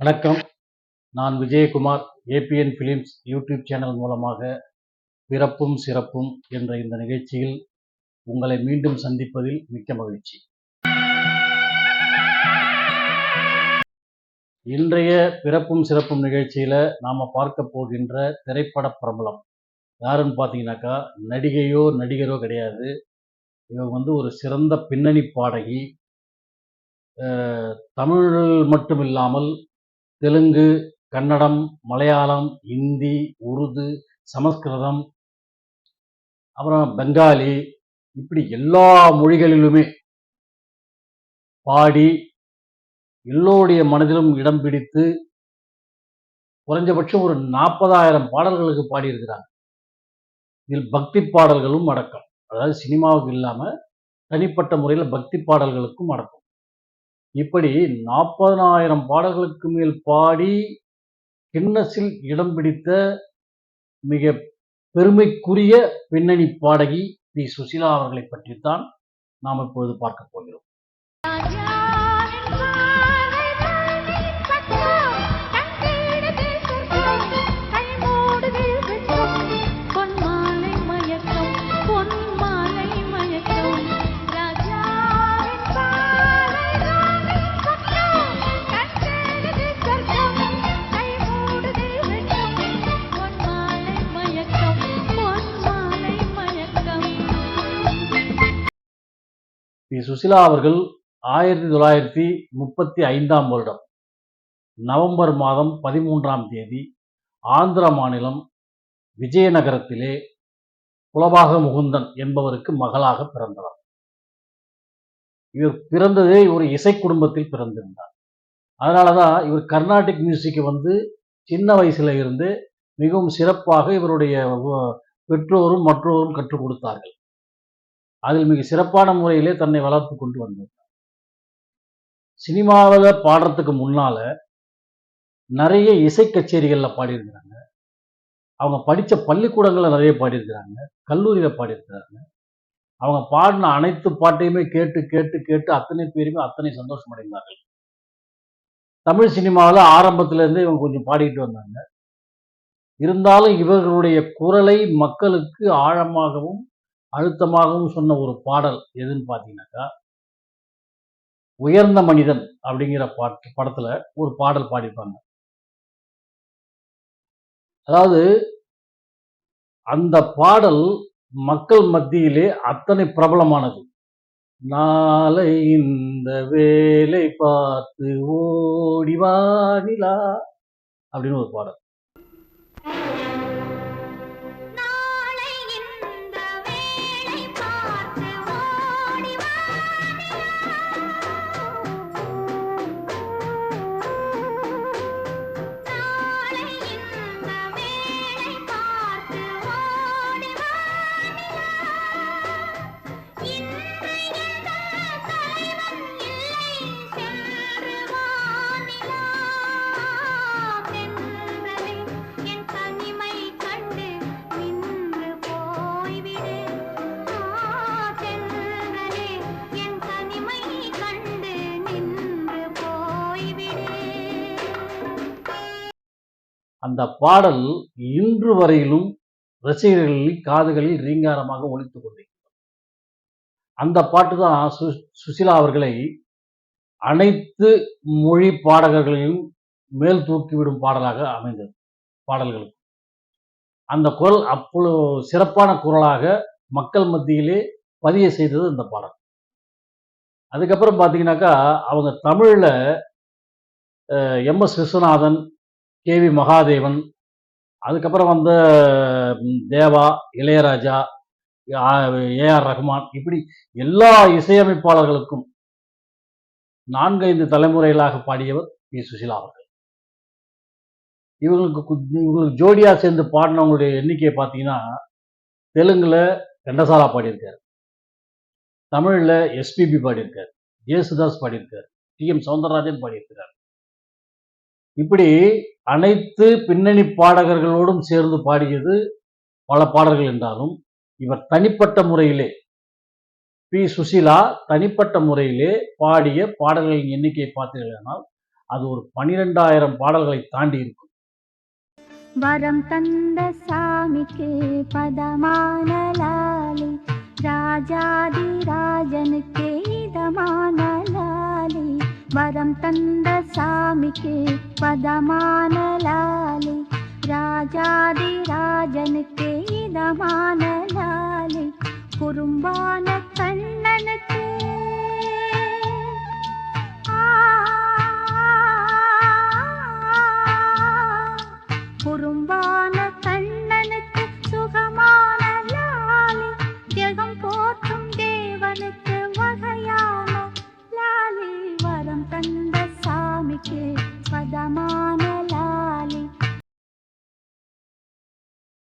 வணக்கம். நான் Vijayakumar. ABN films YouTube channel மூலமாக பிறப்பும் சிறப்பும் என்ற இந்த நிகழ்ச்சியில் உங்களை மீண்டும் சந்திப்பதில் மிக்க மகிழ்ச்சி. இன்றைய பிறப்பும் சிறப்பும் நிகழ்ச்சியில நாம பார்க்க போகின்ற திரைப்பட பிரபலம் யாருன்னு பார்த்தீங்கன்னாக்கா, நடிகையோ நடிகரோ கிடையாது. இவங்க ஒரு சிறந்த பின்னணி பாடகி. தமிழ் மட்டும் இல்லாமல் தெலுங்கு, கன்னடம், மலையாளம், இந்தி, உருது, சமஸ்கிருதம், அப்புறம் பெங்காலி, இப்படி எல்லா மொழிகளிலுமே பாடி எல்லோருடைய மனதிலும் இடம் பிடித்து குறைஞ்சபட்சம் ஒரு 40,000 பாடல்களுக்கு பாடியிருக்கிறாங்க. இதில் பக்தி பாடல்களும் அடக்கம். அதாவது சினிமாவுக்கு இல்லாம தனிப்பட்ட முறையில் பக்தி பாடல்களுக்கும் அடக்கம். இப்படி 40,000 பாடல்களுக்கு மேல் பாடி கின்னஸில் இடம் பிடித்த மிக பெருமைக்குரிய பின்னணி பாடகி பி. சுசீலா அவர்களை பற்றித்தான் நாம் இப்பொழுது பார்க்க போகிறோம். பி. சுசீலா அவர்கள் 1935 வருடம் நவம்பர் மாதம் 13ஆம் தேதி ஆந்திர மாநிலம் விஜயநகரத்திலே புலபாக முகுந்தன் என்பவருக்கு மகளாக பிறந்தவர். இவர் பிறந்ததே ஒரு இசை குடும்பத்தில் பிறந்திருந்தார். அதனாலதான் இவர் கர்நாடிக் மியூசிக்கை சின்ன வயசுல இருந்து மிகவும் சிறப்பாக இவருடைய பெற்றோரும் மற்றோரும் கற்றுக் கொடுத்தார்கள். அதில் மிக சிறப்பான முறையிலே தன்னை வளர்த்து கொண்டு வந்தார். சினிமாவில் பாடுறதுக்கு முன்னால நிறைய இசை கச்சேரிகளில் பாடியிருக்கிறாங்க. அவங்க படித்த பள்ளிக்கூடங்களில் நிறைய பாடியிருக்கிறாங்க. கல்லூரியில் பாடியிருக்கிறாங்க. அவங்க பாடின அனைத்து பாட்டையுமே கேட்டு கேட்டு கேட்டு அத்தனை பேருமே அத்தனை சந்தோஷம் அடைந்தார்கள். தமிழ் சினிமாவில் ஆரம்பத்திலேருந்தே இவங்க கொஞ்சம் பாடிக்கிட்டு வந்தாங்க. இருந்தாலும் இவர்களுடைய குரலை மக்களுக்கு ஆழமாகவும் அழுத்தமாகவும் சொன்ன ஒரு பாடல் எதுன்னு பார்த்தீங்கன்னாக்கா, உயர்ந்த மனிதன் அப்படிங்கிற படத்துல ஒரு பாடல் பாடிப்பாங்க. அதாவது அந்த பாடல் மக்கள் மத்தியிலே அத்தனை பிரபலமானது. நாளை இந்த வேலை பார்த்து ஓடிவானிலா அப்படின்னு ஒரு பாடல். அந்த பாடல் இன்று வரையிலும் ரசிகர்களில் காதுகளில் ரீங்காரமாக ஒலித்துக் கொண்டிருக்கிறது. அந்த பாட்டு தான் சுசீலா அவர்களை அனைத்து மொழி பாடகர்களையும் மேல் தூக்கிவிடும் பாடலாக அமைந்தது. பாடல்களுக்கு அந்த குரல் அவ்வளவு சிறப்பான குரலாக மக்கள் மத்தியிலே பதிய செய்தது இந்த பாடல். அதுக்கப்புறம் பார்த்தீங்கன்னாக்கா, அவங்க தமிழ்ல எம்.எஸ். விஸ்வநாதன், கே.வி. மகாதேவன், அதுக்கப்புறம் தேவா, இளையராஜா, ஏ.ஆர். ரஹ்மான், இப்படி எல்லா இசையமைப்பாளர்களுக்கும் 4-5 தலைமுறைகளாக பாடியவர் பி. சுசீலா அவர்கள். இவங்களுக்கு ஜோடியா சேர்ந்து பாடினவங்களுடைய எண்ணிக்கையை பார்த்தீங்கன்னா, தெலுங்குல கண்டசாலா பாடியிருக்காரு, தமிழ்ல எஸ்பிபி பாடியிருக்காரு, ஜேசுதாஸ் பாடியிருக்காரு, டி.எம். சௌந்தரராஜன் பாடியிருக்கிறார். இப்படி அனைத்து பின்னணி பாடகர்களோடும் சேர்ந்து பாடியது பல பாடல்கள் என்றாலும், இவர் தனிப்பட்ட முறையிலே பி. சுசீலா தனிப்பட்ட முறையிலே பாடிய பாடல்களின் எண்ணிக்கையை பார்த்தீர்களானால் அது ஒரு 12,000 பாடல்களை தாண்டி இருக்கும். வரம் தந்த சாமிக்கு பதமான லாலி, ராஜாதி ராஜனுக்கு இதமான லாலி. வரம் தந்த சாமிக்கு பதமான லாலி, ராஜாதி ராஜனுக்கு இதமான லாலி. குறும்பான கண்ணனுக்கு குறும்பான கண்ணனுக்கு சுகமான லாலி, ஜெகம் போற்றும் தேவனுக்கு வகையான லாலி. வரம் தந்த சாமிக்கு பதமான லாலி.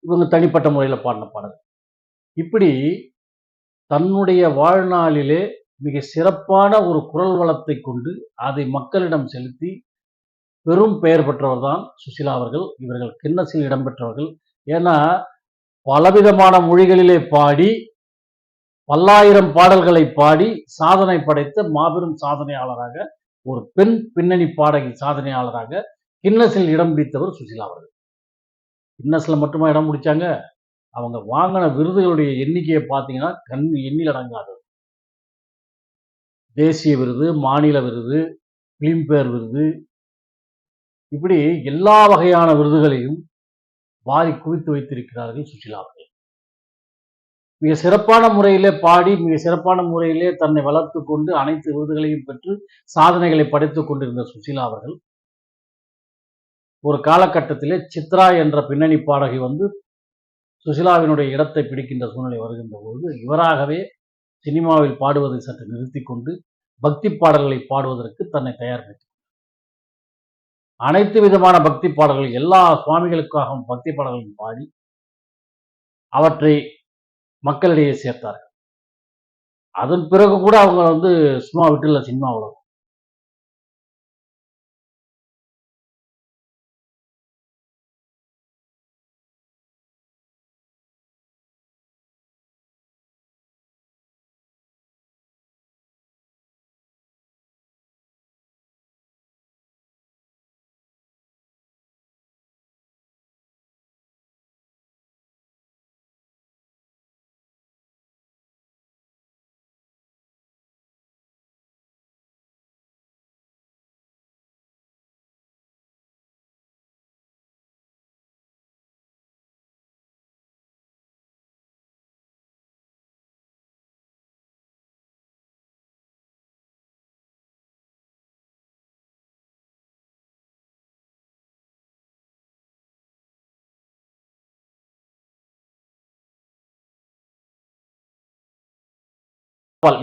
இவங்க தனிப்பட்ட முறையில் பாடின பாடல். இப்படி தன்னுடைய வாழ்நாளிலே மிக சிறப்பான ஒரு குரல் வளத்தை கொண்டு அதை மக்களிடம் செலுத்தி பெரும் பெயர் பெற்றவர் தான் சுசிலா அவர்கள். இவர்கள் கின்னஸில் இடம்பெற்றவர்கள். ஏன்னா பலவிதமான மொழிகளிலே பாடி பல்லாயிரம் பாடல்களை பாடி சாதனை படைத்த மாபெரும் சாதனையாளராக, ஒரு பெண் பின்னணி பாடகி சாதனையாளராக கின்னஸில் இடம் பிடித்தவர் சுசிலா அவர்கள். கின்னஸ்ல மட்டுமா இடம் பிடிச்சாங்க? அவங்க வாங்கின விருதுகளுடைய எண்ணிக்கையை பார்த்தீங்கன்னா எண்ணில் அடங்காதது. தேசிய விருது, மாநில விருது, பிலிம்பேர் விருது, இப்படி எல்லா வகையான விருதுகளையும் வாரி குவித்து வைத்திருக்கிறார்கள் சுசிலா அவர்கள். மிக சிறப்பான முறையிலே பாடி, மிக சிறப்பான முறையிலே தன்னை வளர்த்து கொண்டு அனைத்து விருதுகளையும் பெற்று சாதனைகளை படைத்துக் கொண்டிருந்த சுசிலா அவர்கள் ஒரு காலகட்டத்திலே சித்ரா என்ற பின்னணி பாடகி வந்து சுசிலாவினுடைய இடத்தை பிடிக்கின்ற சூழ்நிலை வருகின்ற போது இவராகவே சினிமாவில் பாடுவதை சற்று நிறுத்தி கொண்டு பக்தி பாடல்களை பாடுவதற்கு தன்னை தயார்படுத்தினார். அனைத்து விதமான பக்தி பாடல்கள், எல்லா சுவாமிகளுக்காகவும் பக்தி பாடல்களையும் பாடி அவற்றை மக்களிடையே சேர்த்தார்கள். அதன் பிறகு கூட அவங்க வந்து சும்மா விட்டுல சினிமா உலகம்.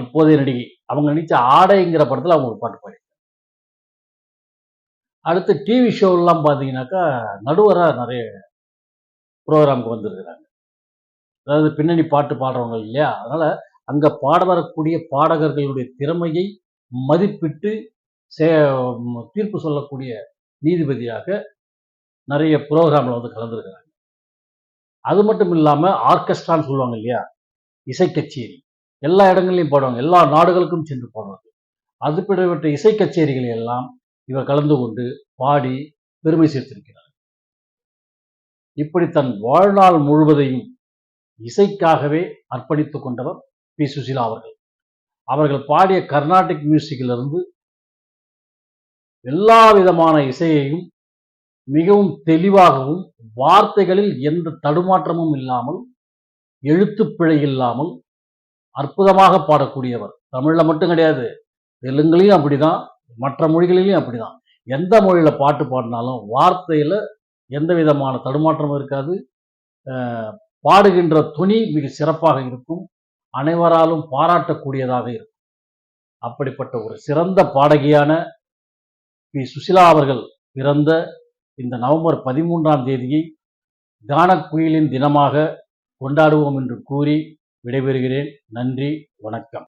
இப்போதைய நடிகை அவங்க நடிச்ச ஆடைங்கிற படத்துல அவங்க ஒரு பாட்டு பாடி. அடுத்து டிவி ஷோலாம் பார்த்தீங்கன்னாக்கா நடுவராக நிறைய ப்ரோக்ராமுக்கு வந்திருக்கிறாங்க. அதாவது பின்னணி பாட்டு பாடுறவங்க இல்லையா, அதனால அங்க பாட வரக்கூடிய பாடகர்களுடைய திறமையை மதிப்பிட்டு தீர்ப்பு சொல்லக்கூடிய நீதிபதியாக நிறைய ப்ரோக்ராம்ல வந்து கலந்துருக்கிறாங்க. அது மட்டும் இல்லாம ஆர்கெஸ்ட்ரான்னு சொல்லுவாங்க இல்லையா, இசை கச்சேரி எல்லா இடங்கள்லையும் பாடுவாங்க, எல்லா நாடுகளுக்கும் சென்று பாடுவாங்க. அதுபடிப்பட்ட இசை கச்சேரிகளை எல்லாம் இவர் கலந்து கொண்டு பாடி பெருமை சேர்த்திருக்கிறார். இப்படி தன் வாழ்நாள் முழுவதையும் இசைக்காகவே அர்ப்பணித்துக் கொண்டவர் பி சுசிலா அவர்கள். அவர்கள் பாடிய கர்நாடிக் மியூசிக்கிலிருந்து எல்லா விதமான இசையையும் மிகவும் தெளிவாகவும் வார்த்தைகளில் எந்த தடுமாற்றமும் இல்லாமல், எழுத்துப்பிழை இல்லாமல் அற்புதமாக பாடக்கூடியவர். தமிழ்ல மட்டும் கிடையாது, தெலுங்குலையும் அப்படிதான், மற்ற மொழிகளிலையும் அப்படிதான். எந்த மொழியில பாட்டு பாடினாலும் வார்த்தையில எந்த விதமான தடுமாற்றமும் இருக்காது. பாடுகின்ற துணி மிக சிறப்பாக இருக்கும், அனைவராலும் பாராட்டக்கூடியதாக இருக்கும். அப்படிப்பட்ட ஒரு சிறந்த பாடகியான பி சுசிலா அவர்கள் பிறந்த இந்த நவம்பர் 13ஆம் தேதியை கானக்குயிலின் தினமாக கொண்டாடுவோம் என்று கூறி விடைபெறுகிறேன். நன்றி, வணக்கம்.